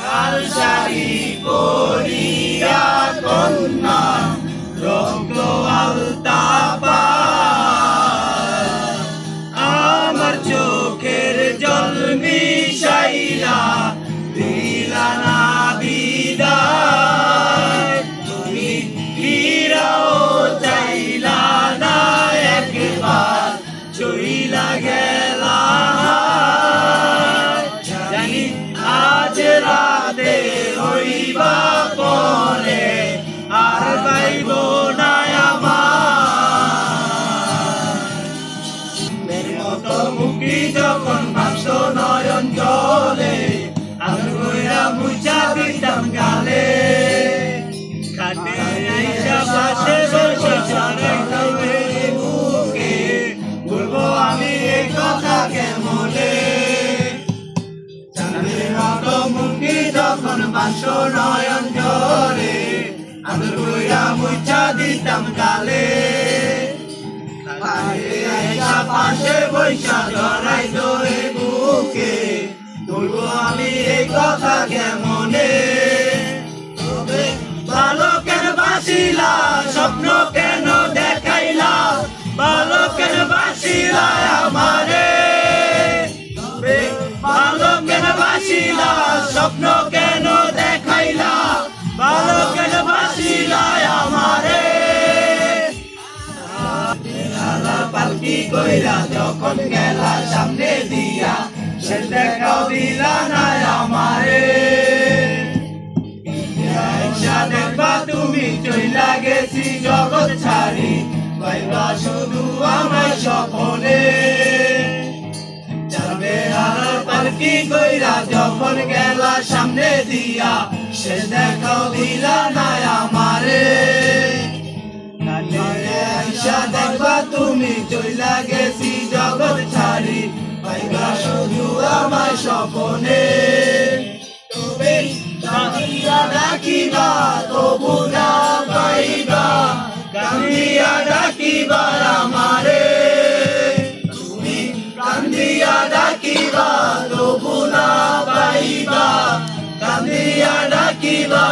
লাল শাড়ি পরিয়া কন্যা রক্ত আলতা পায়, আমার চোখের জল মিশাইলা দিলা না বিদায়। তুমি ফিরাও চাইলা না একবার, চইলা গেলা। জানি আজ রাতে হইবা পরে, আর পাইব না আমার মতো মুখী যখন ভাবছো নয়ন জলে, আমি কইরা মুছা দিতাম গালে। খাটে আইসা পাশে বসে চড়াইতো বুকে, বলবো আমি এই কথা কেমনে। চাঁদের মতো মুখী যখন ভাবছো নয়ন জলে, আমি কইরা মুছা দিতাম গালে। পাশে বৈশা জড়াইতো বুকে, বলবো আমি এই কথা কেমনে। তবে ভালো কেন বাসিলা, স্বপ্ন কেন দেখাইলা, ভালো কেন বাসিলা আমারে। তবে ভালো কেন বাসিলা, স্বপ্ন কেন দেখাইলা, ভালো কেন বাসিলা আমারে। পালকি কইরা যখন গেলা সামনে দিয়া, সে দেখাও দিলা না আমারে। দেখবা তুমি চইলা গেছি জগৎ ছাড়ি, পাইবা শুধু আমার স্বপনে। যাবে আর পালকি কইরা যখন গেলা সামনে দিয়া, সে দেখাও দিলা না আমারে। দেখবা তুমি চইলা গেছি জগৎ ছাড়ি, পাইবা শুধু আমার স্বপনে। তবে কান্দিয়া ডাকিবা তবু না পাইবা, কান্দিয়া ডাকিবা আমারে। তুমি কান্দিয়া ডাকিবা তবু না পাইবা, কান্দিয়া ডাকিবা